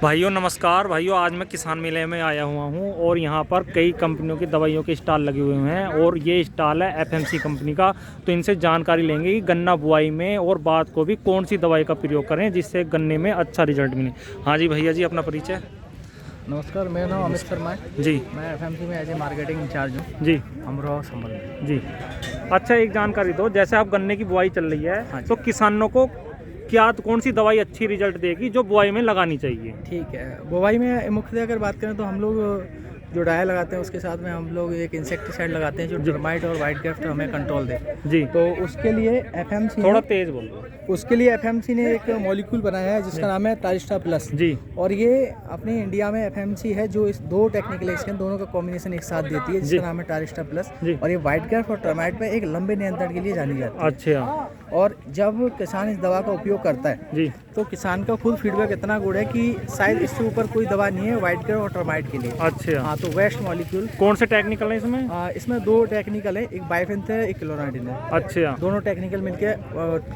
भाइयों नमस्कार। भाइयों आज मैं किसान मेले में आया हुआ हूं और यहां पर कई कंपनियों की दवाइयों के स्टॉल लगे हुए हैं और ये स्टॉल है एफएमसी कंपनी का। तो इनसे जानकारी लेंगे कि गन्ना बुआई में और बाद को भी कौन सी दवाई का प्रयोग करें जिससे गन्ने में अच्छा रिजल्ट मिले। हाँ जी भैया जी, अपना परिचय। नमस्कार, मेरा नाम अमित शर्मा है जी। मैं एफएमसी में एज ए मार्केटिंग इंचार्ज हूँ जी। अमरोहा संभल में। जी। अच्छा, एक जानकारी दो, जैसे आप गन्ने की बुआई चल रही है हाँ जी। तो किसानों को क्या कौन सी दवाई अच्छी रिजल्ट देगी जो बुआई में लगानी चाहिए? ठीक है, बुवाई में मुख्यतः अगर बात करें तो हम लोग जो डाया लगाते हैं उसके साथ में हम लोग एक इंसेक्टिसाइड लगाते हैं जो टर्माइट और वाइट ग्राफ्ट हमें कंट्रोल दे। जी। तो उसके लिए एफएमसी थोड़ा तेज बोलो। उसके लिए एफएमसी ने एक मॉलिक्यूल बनाया है जिसका नाम है टारिस्टा प्लस। जी। और ये अपने इंडिया में एफएमसी है जो इस दो टेक्निकल एक्सचेंज दोनों का कॉम्बिनेशन एक साथ देती है जिसका नाम है टारिस्टा प्लस। और ये वाइट ग्राफ्ट और टर्माइट में एक लंबे नियंत्रण के लिए जानी जाती है। अच्छा। और जब किसान इस दवा का उपयोग करता है जी। तो किसान का खुद फीडबैक इतना गुड है कि शायद इससे ऊपर कोई दवा नहीं है वाइट ग्राफ्ट और टर्माइट के लिए। अच्छा। हाँ, तो वेस्ट मॉलिक्यूल। कौन से टेक्निकल है इसमें? इसमें दो टेक्निकल है, एक बाइफेंथ है, एक क्लोराइडिन है। अच्छा। दोनों टेक्निकल मिलके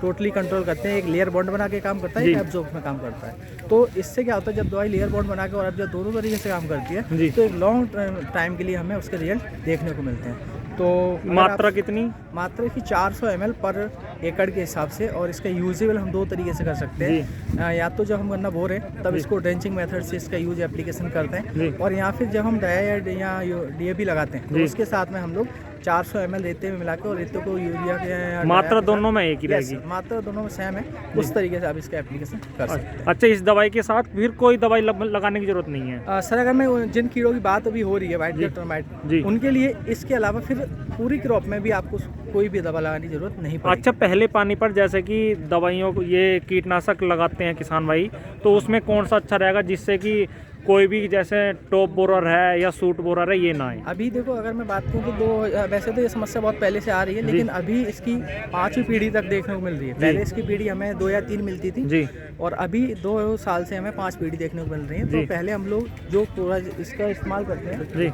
टोटली कंट्रोल करते हैं। एक लेयर बॉन्ड बना के काम करता है, एक एब्जॉर्ब में काम करता है। तो इससे क्या होता है, जब दवाई लेयर बॉन्ड बना के और एब्जॉर्ब दोनों तरीके से काम करती है तो एक लॉन्ग टाइम के लिए हमें उसके रिजल्ट देखने को मिलते हैं। तो मात्रा कितनी? मात्रा की 400 ml पर एकड़ के हिसाब से। और इसका यूजेबल हम दो तरीके से कर सकते हैं। या तो जब हम गन्ना बो रहे हैं तब इसको ड्रेंचिंग मेथड से इसका यूज एप्लीकेशन करते हैं, और या फिर जब हम डाया या डीएपी लगाते हैं तो उसके साथ में हम लोग 400 ml रेते में मिला के और रेते को यूरिया के मात्रा दोनों में एक ही रहेगी? मात्रा दोनों में सेम है। उस तरीके से आप इसका एप्लीकेशन कर सकते हैं। अच्छा, इस दवाई के साथ फिर कोई दवाई लगाने की जरूरत नहीं है? सर, अगर मैं जिन कीड़ों की बात अभी हो रही है वाइट ग्राफ्ट टर्माइट, उनके लिए इसके अलावा फिर पूरी क्रॉप में भी आपको कोई भी दवा लगाने की जरूरत नहीं पड़ेगी। अच्छा, पहले पानी पर जैसे कि दवाइयों को ये कीटनाशक लगाते हैं किसान भाई, तो उसमें कौन सा अच्छा रहेगा जिससे कि कोई भी जैसे टॉप बोरर है या सूट बोरर है ये ना आए? अभी देखो, अगर मैं बात करूँ तो वैसे तो ये समस्या बहुत पहले से आ रही है, लेकिन अभी इसकी 5वीं पीढ़ी तक देखने को मिल रही है। पहले इसकी पीढ़ी हमें 2 या 3 मिलती थी जी, और अभी 2 साल से हमें 5 पीढ़ी देखने को मिल रही है। तो पहले हम लोग जो पूरा इसका इस्तेमाल करते हैं जी,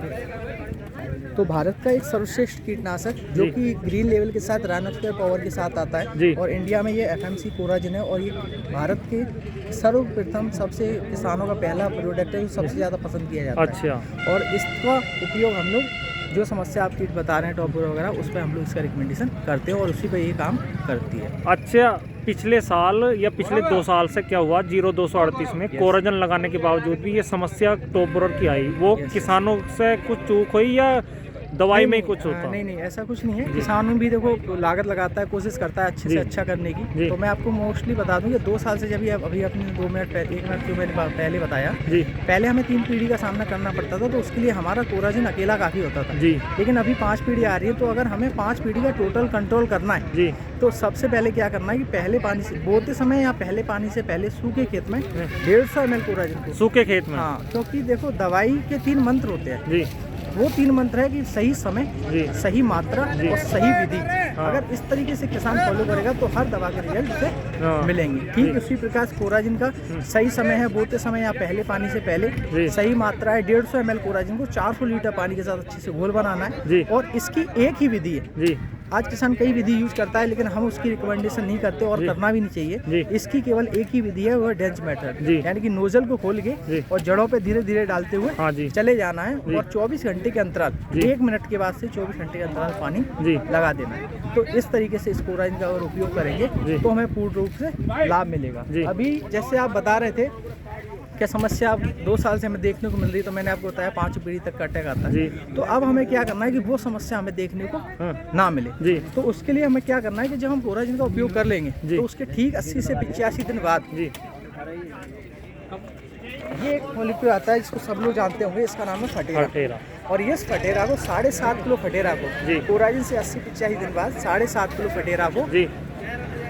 तो भारत का एक सर्वश्रेष्ठ कीटनाशक जो कि ग्रीन लेवल के साथ राइनोस्फेयर पावर के साथ आता है, और इंडिया में ये एफएमसी कोराजिन है। और ये भारत के सर्वप्रथम सबसे किसानों का पहला प्रोडक्ट है जो सबसे ज़्यादा पसंद किया जाता है। अच्छा। और इसका उपयोग हम लोग जो समस्या आप कीट बता रहे हैं टॉप वगैरह, उस पर हम लोग इसका रिकमेंडेशन करते हैं और उसी पे ये काम करती है। अच्छा, पिछले साल या पिछले 2 साल से क्या हुआ, 0238 में कोराजन लगाने के बावजूद भी ये समस्या टॉप बोरर की आई, वो किसानों से कुछ चूक हुई या दवाई में ही कुछ होता? नहीं, ऐसा कुछ नहीं है। किसान भी देखो लागत लगाता है, कोशिश करता है अच्छे से अच्छा करने की। तो मैं आपको मोस्टली बता दूं कि 2 साल से जब ये अभी अपने 1 मिनट जो मैंने पहले बताया, पहले हमें 3 पीढ़ी का सामना करना पड़ता था, तो उसके लिए हमारा कोराजिन अकेला काफ़ी होता था जी। लेकिन अभी 5 पीढ़ी आ रही है, तो अगर हमें 5 पीढ़ी का टोटल कंट्रोल करना है जी, तो सबसे पहले क्या करना है कि पहले पानी से बोते समय या पहले पानी से पहले सूखे खेत में 150 ml कोराजिन, सूखे खेत में। हाँ, क्योंकि देखो दवाई के 3 मंत्र होते हैं जी। वो 3 मंत्र है कि सही समय, सही मात्रा और सही विधि। अगर इस तरीके से किसान फॉलो करेगा तो हर दवा के रिजल्ट उसे मिलेंगे। ठीक उसी प्रकार कोराजिन का सही समय है बोते समय या पहले पानी से पहले, सही मात्रा है 150 ml कोराजिन को 400 लीटर पानी के साथ अच्छे से घोल बनाना है, और इसकी एक ही विधि है। आज किसान कई विधि यूज करता है लेकिन हम उसकी रिकमेंडेशन नहीं करते और करना भी नहीं चाहिए। इसकी केवल एक ही विधि है, वो ड्रेंच मेथड, यानी कि नोजल को खोल के और जड़ों पे धीरे धीरे डालते हुए चले जाना है, और 24 घंटे के अंतराल 1 मिनट के बाद से 24 घंटे के अंतराल पानी लगा देना है। तो इस तरीके से इस कोराजिन का अगर उपयोग करेंगे तो हमें पूर्ण रूप से लाभ मिलेगा। अभी जैसे आप बता रहे थे क्या समस्या अब 2 साल से हमें देखने को मिल रही है, तो मैंने आपको बताया 5 पीढ़ी तक का अटैक आता है। तो अब हमें क्या करना है कि वो समस्या हमें देखने को ना मिले। तो उसके लिए हमें क्या करना है कि जब हम कोराजिन का उपयोग कर लेंगे तो उसके ठीक 80 से 85 दिन बाद ये एक मॉलिक्यूल आता है जिसको सब लोग जानते होंगे, इसका नाम है फटेरा। और ये फटेरा को 7.5 किलो फटेरा को कोराजिन से 80-85 दिन बाद 7.5 किलो फटेरा को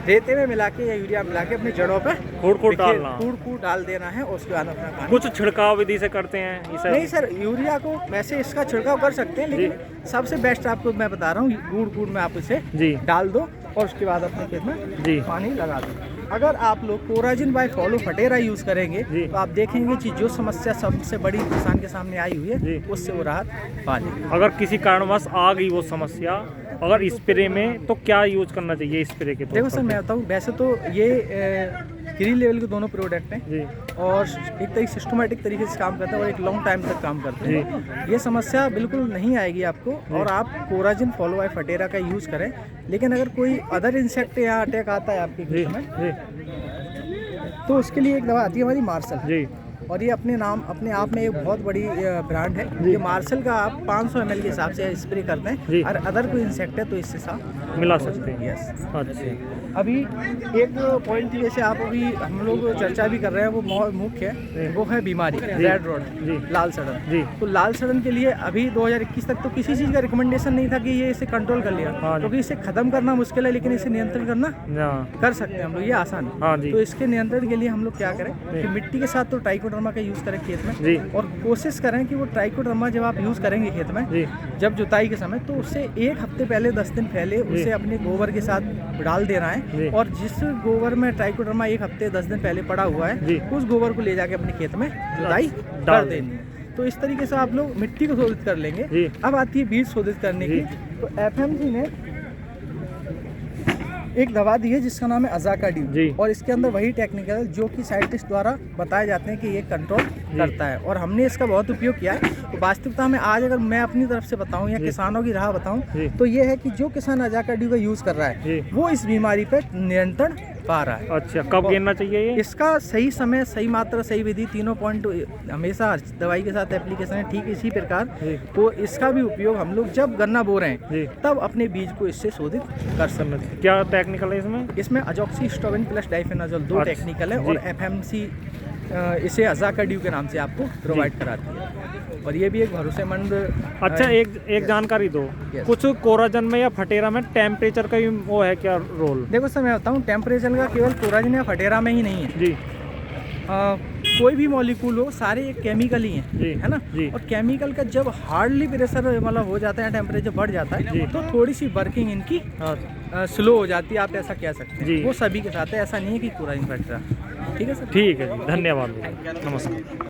रेते में मिला के या यूरिया मिला के अपनी जड़ों पे कूड़ डाल देना है, और उसके बाद अपना पानी। कुछ छिड़काव विधि से करते हैं इसे? नहीं सर, यूरिया को वैसे इसका छिड़काव कर सकते हैं, लेकिन सबसे बेस्ट आपको मैं बता रहा हूँ गुड़ में आप इसे डाल दो और उसके बाद अपने खेत में पानी लगा दो। अगर आप लोग कोराजिन बाय फॉलो फटेरा यूज करेंगे तो आप देखेंगे कि जो समस्या सबसे बड़ी किसान के सामने आई हुई है उससे वो राहत पा लेंगे। अगर किसी कारणवश आ गई वो समस्या, अगर स्प्रे में, तो क्या यूज करना चाहिए स्प्रे के? देखो सर, मैं बताऊँ, वैसे तो ये ग्रीन लेवल के दोनों प्रोडक्ट हैं जी। और एक तरीके सिस्टमेटिक तरीके से काम करते हैं और एक लॉन्ग टाइम तक काम करते हैं। ये समस्या बिल्कुल नहीं आएगी आपको। और आप कोराजिन फॉलो बाय फटेरा का यूज़ करें, लेकिन अगर कोई अदर इंसेक्ट या अटैक आता है आपके खेत में तो उसके लिए एक दवा आती है हमारी मार्शल जी। और ये अपने आप में एक बहुत बड़ी ब्रांड है। ये मार्शल का आप 500 ml के हिसाब से स्प्रे करते हैं और अदर कोई इंसेक्ट है तो इससे साथ मिला सकते हैं। यस। अच्छा, अभी एक पॉइंट जैसे आप अभी हम लोग चर्चा भी कर रहे हैं वो बहुत मुख्य है, वो है बीमारी रेड रोड लाल सड़न जी। तो लाल सड़न के लिए अभी 2021 तक तो किसी चीज़ का रिकमेंडेशन नहीं था कि ये इसे कंट्रोल कर लिया, क्योंकि इसे खत्म करना मुश्किल है, लेकिन इसे नियंत्रण करना कर सकते हैं हम लोग, ये आसान है। तो इसके नियंत्रण के लिए हम लोग क्या करें कि मिट्टी के साथ तो ट्राइकोडर्मा का यूज़ करें खेत में, और कोशिश करें कि वो ट्राइकोडर्मा जब आप यूज़ करेंगे खेत में जब जुताई के समय, तो उससे एक हफ्ते पहले 10 दिन पहले उसे अपने गोबर के साथ डाल देना है। और जिस गोबर में ट्राइकोडर्मा एक हफ्ते 10 दिन पहले पड़ा हुआ है उस गोबर को ले जाके अपने खेत में जुताई कर देनी है। तो इस तरीके से आप लोग मिट्टी को शोधित कर लेंगे। अब आती है बीज शोधित करने की। तो एफएमसी ने एक दवा दी है जिसका नाम है अज़ाकाड्यू, और इसके अंदर वही टेक्निकल जो कि साइंटिस्ट द्वारा बताए जाते हैं कि ये कंट्रोल करता है, और हमने इसका बहुत उपयोग किया है। तो वास्तविकता में आज अगर मैं अपनी तरफ से बताऊं या किसानों की राह बताऊं तो ये है कि जो किसान अज़ाकाड्यू का यूज़ कर रहा है वो इस बीमारी पर नियंत्रण पा रहा है। अच्छा, कब गिनना चाहिए ये? इसका सही समय, सही मात्रा, सही विधि, तीनों पॉइंट हमेशा दवाई के साथ एप्लीकेशन है। ठीक इसी प्रकार तो इसका भी उपयोग हम लोग जब गन्ना बो रहे हैं तब अपने बीज को इससे शोधित कर सकते हैं। क्या टेक्निकल है इसमें? इसमें अजॉक्सिस्ट्रोबिन प्लस डाइफेनाजोल 2 टेक्निकल है, और एफएमसी इसे अज़ाकाड्यू के नाम से आपको प्रोवाइड कराती है, और ये भी एक भरोसेमंद। अच्छा, एक जानकारी दो, कुछ कोराजन में या फटेरा में टेम्परेचर का भी वो है क्या रोल? देखो सर, मैं बताऊँ, टेम्परेचर का केवल कोराजन या फटेरा में ही नहीं है जी। कोई भी मॉलिक्यूल हो, सारे एक केमिकल ही हैं, है ना जी। और केमिकल का जब हार्डली प्रेशर मतलब हो जाता है, टेम्परेचर बढ़ जाता है तो थोड़ी सी वर्किंग इनकी स्लो हो जाती है, आप ऐसा कह सकते हैं। वो सभी के साथ है, ऐसा नहीं है कि कोराजिन फटेरा। ठीक है सर? ठीक है, धन्यवाद, नमस्कार।